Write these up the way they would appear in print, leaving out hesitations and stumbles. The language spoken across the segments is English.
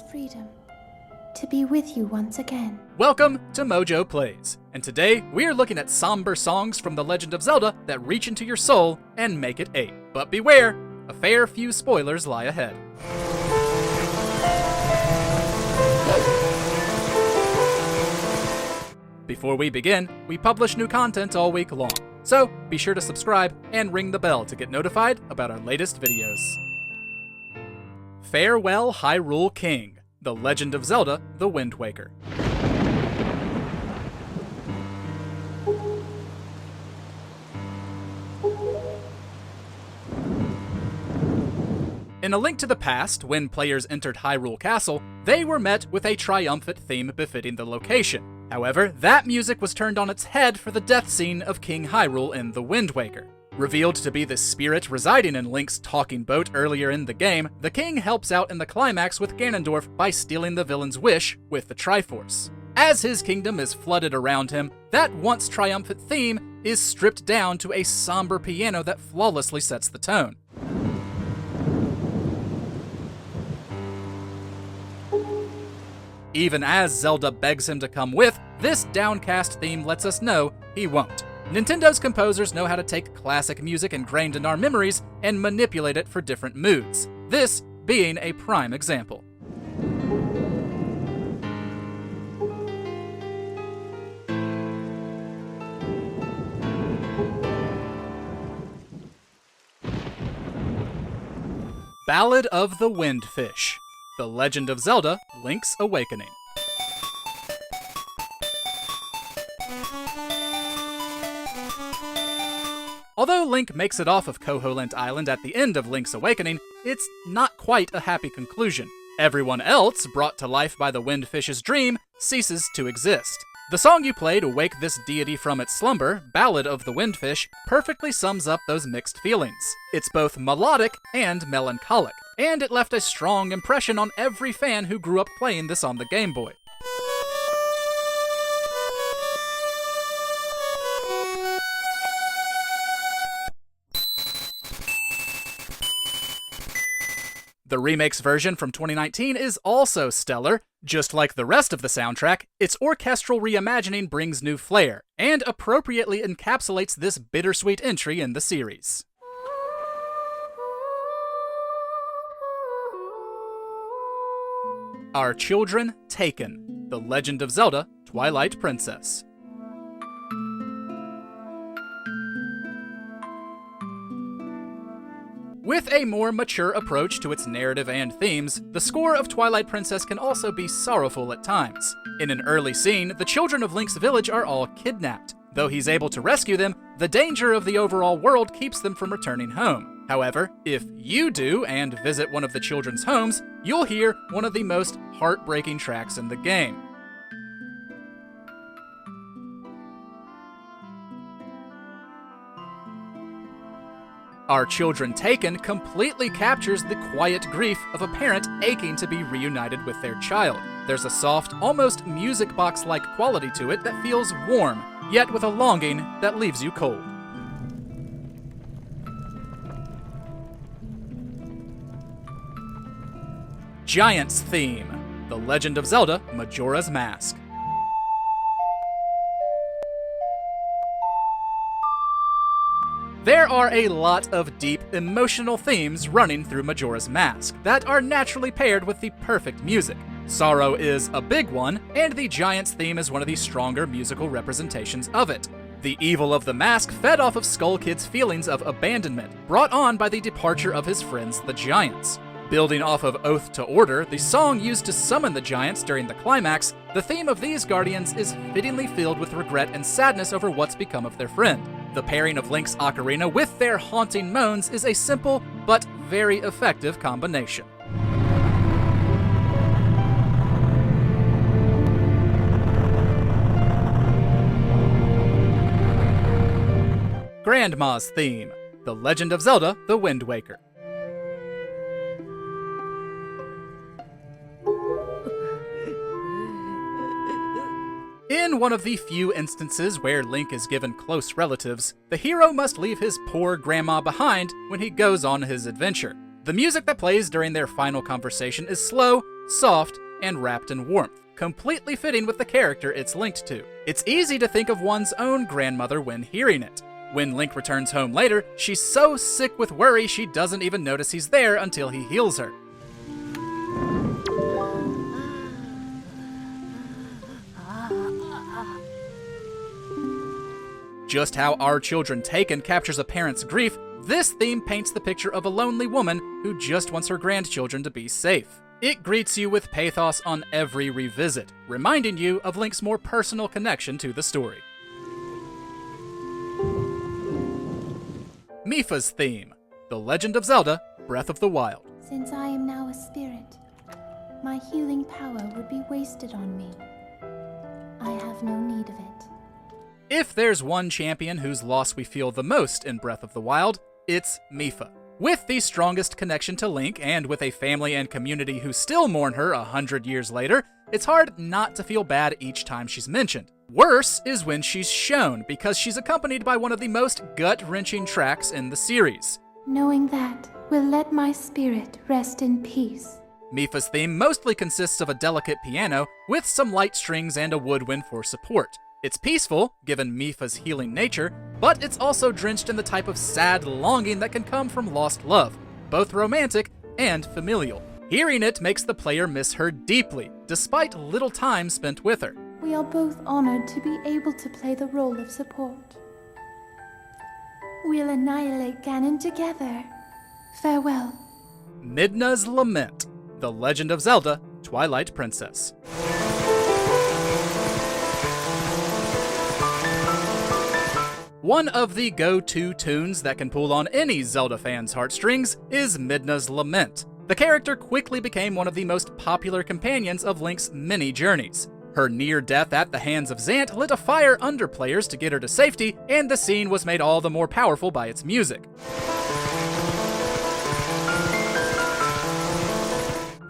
this freedom to be with you once again. Welcome to MojoPlays, and today we're looking at somber songs from The Legend of Zelda that reach into your soul and make it ache. But beware, a fair few spoilers lie ahead. Before we begin, we publish new content all week long, so be sure to subscribe and ring the bell to get notified about our latest videos. Farewell Hyrule King, The Legend of Zelda, The Wind Waker. In A Link to the Past, when players entered Hyrule Castle, they were met with a triumphant theme befitting the location. However, that music was turned on its head for the death scene of King Hyrule in The Wind Waker. Revealed to be the spirit residing in Link's talking boat earlier in the game, the king helps out in the climax with Ganondorf by stealing the villain's wish with the Triforce. As his kingdom is flooded around him, that once triumphant theme is stripped down to a somber piano that flawlessly sets the tone. Even as Zelda begs him to come with, this downcast theme lets us know he won't. Nintendo's composers know how to take classic music ingrained in our memories and manipulate it for different moods, this being a prime example. Ballad of the Windfish, The Legend of Zelda, Link's Awakening. Although Link makes it off of Koholint Island at the end of Link's Awakening, it's not quite a happy conclusion. Everyone else, brought to life by the Windfish's dream, ceases to exist. The song you play to wake this deity from its slumber, Ballad of the Windfish, perfectly sums up those mixed feelings. It's both melodic and melancholic, and it left a strong impression on every fan who grew up playing this on the Game Boy. The remake's version from 2019 is also stellar. Just like the rest of the soundtrack, its orchestral reimagining brings new flair, and appropriately encapsulates this bittersweet entry in the series. Our Children Taken, The Legend of Zelda, Twilight Princess. With a more mature approach to its narrative and themes, the score of Twilight Princess can also be sorrowful at times. In an early scene, the children of Link's village are all kidnapped. Though he's able to rescue them, the danger of the overall world keeps them from returning home. However, if you do and visit one of the children's homes, you'll hear one of the most heartbreaking tracks in the game. Our Children Taken completely captures the quiet grief of a parent aching to be reunited with their child. There's a soft, almost music box-like quality to it that feels warm, yet with a longing that leaves you cold. Giant's Theme, The Legend of Zelda, Majora's Mask. There are a lot of deep, emotional themes running through Majora's Mask that are naturally paired with the perfect music. Sorrow is a big one, and the Giant's theme is one of the stronger musical representations of it. The evil of the mask fed off of Skull Kid's feelings of abandonment, brought on by the departure of his friends the Giants. Building off of Oath to Order, the song used to summon the Giants during the climax, the theme of these guardians is fittingly filled with regret and sadness over what's become of their friend. The pairing of Link's ocarina with their haunting moans is a simple but very effective combination. Grandma's Theme, The Legend of Zelda, The Wind Waker. In one of the few instances where Link is given close relatives, the hero must leave his poor grandma behind when he goes on his adventure. The music that plays during their final conversation is slow, soft, and wrapped in warmth, completely fitting with the character it's linked to. It's easy to think of one's own grandmother when hearing it. When Link returns home later, she's so sick with worry she doesn't even notice he's there until he heals her. Just how Our Children Taken captures a parent's grief, this theme paints the picture of a lonely woman who just wants her grandchildren to be safe. It greets you with pathos on every revisit, reminding you of Link's more personal connection to the story. Mipha's theme, The Legend of Zelda, Breath of the Wild. Since I am now a spirit, my healing power would be wasted on me. I have no need of it. If there's one champion whose loss we feel the most in Breath of the Wild, it's Mipha. With the strongest connection to Link, and with a family and community who still mourn her 100 years later, it's hard not to feel bad each time she's mentioned. Worse is when she's shown, because she's accompanied by one of the most gut-wrenching tracks in the series. Knowing that will let my spirit rest in peace. Mipha's theme mostly consists of a delicate piano, with some light strings and a woodwind for support. It's peaceful, given Mipha's healing nature, but it's also drenched in the type of sad longing that can come from lost love, both romantic and familial. Hearing it makes the player miss her deeply, despite little time spent with her. We are both honored to be able to play the role of support. We'll annihilate Ganon together. Farewell. Midna's Lament, The Legend of Zelda, Twilight Princess. One of the go-to tunes that can pull on any Zelda fan's heartstrings is Midna's Lament. The character quickly became one of the most popular companions of Link's many journeys. Her near death at the hands of Zant lit a fire under players to get her to safety, and the scene was made all the more powerful by its music.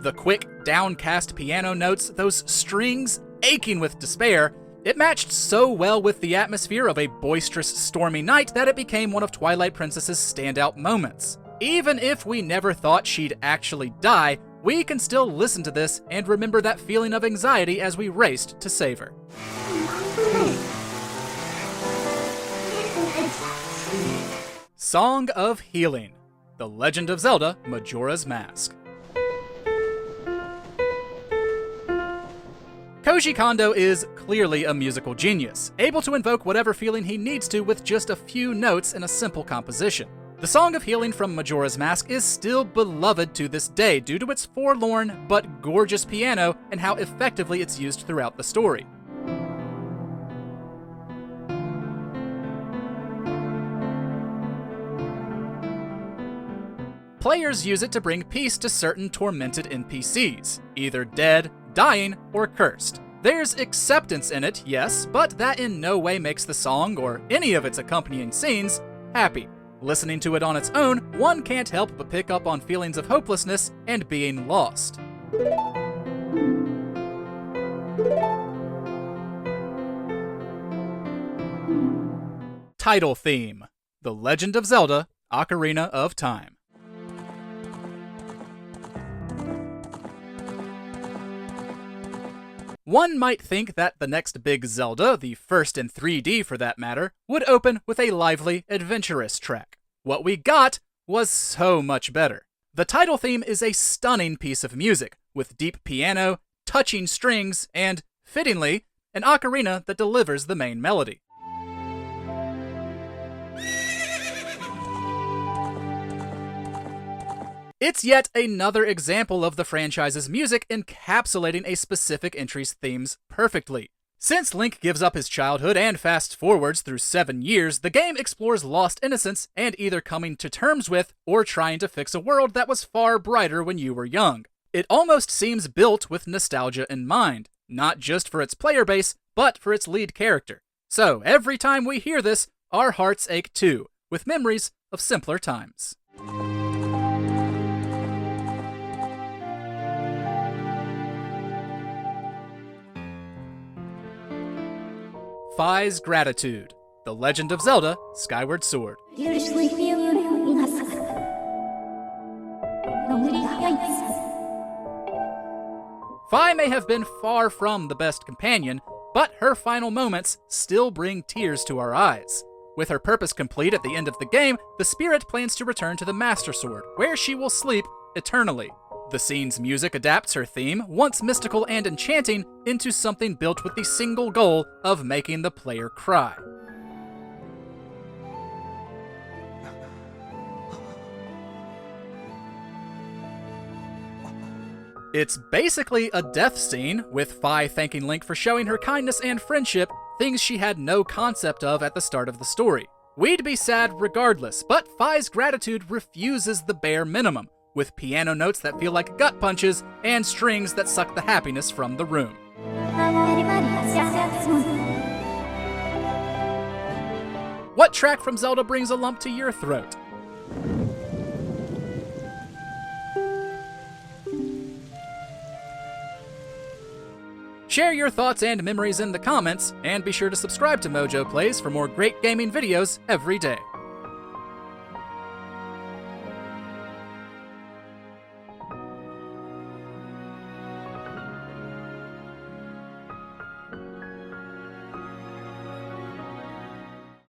The quick, downcast piano notes, those strings aching with despair, it matched so well with the atmosphere of a boisterous, stormy night that it became one of Twilight Princess's standout moments. Even if we never thought she'd actually die, we can still listen to this and remember that feeling of anxiety as we raced to save her. Song of Healing, The Legend of Zelda, Majora's Mask. Koji Kondo is clearly a musical genius, able to invoke whatever feeling he needs to with just a few notes in a simple composition. The Song of Healing from Majora's Mask is still beloved to this day due to its forlorn but gorgeous piano and how effectively it's used throughout the story. Players use it to bring peace to certain tormented NPCs, either dead, dying, or cursed. There's acceptance in it, yes, but that in no way makes the song, or any of its accompanying scenes, happy. Listening to it on its own, one can't help but pick up on feelings of hopelessness and being lost. Title theme, The Legend of Zelda, Ocarina of Time. One might think that the next big Zelda, the first in 3D for that matter, would open with a lively, adventurous track. What we got was so much better. The title theme is a stunning piece of music, with deep piano, touching strings, and, fittingly, an ocarina that delivers the main melody. It's yet another example of the franchise's music encapsulating a specific entry's themes perfectly. Since Link gives up his childhood and fast-forwards through 7 years, the game explores lost innocence and either coming to terms with or trying to fix a world that was far brighter when you were young. It almost seems built with nostalgia in mind, not just for its player base, but for its lead character. So every time we hear this, our hearts ache too, with memories of simpler times. Fi's Gratitude, The Legend of Zelda, Skyward Sword. Fi may have been far from the best companion, but her final moments still bring tears to our eyes. With her purpose complete at the end of the game, the spirit plans to return to the Master Sword, where she will sleep eternally. The scene's music adapts her theme, once mystical and enchanting, into something built with the single goal of making the player cry. It's basically a death scene, with Fi thanking Link for showing her kindness and friendship, things she had no concept of at the start of the story. We'd be sad regardless, but Fi's gratitude refuses the bare minimum, with piano notes that feel like gut punches and strings that suck the happiness from the room. What track from Zelda brings a lump to your throat? Share your thoughts and memories in the comments, and be sure to subscribe to MojoPlays for more great gaming videos every day.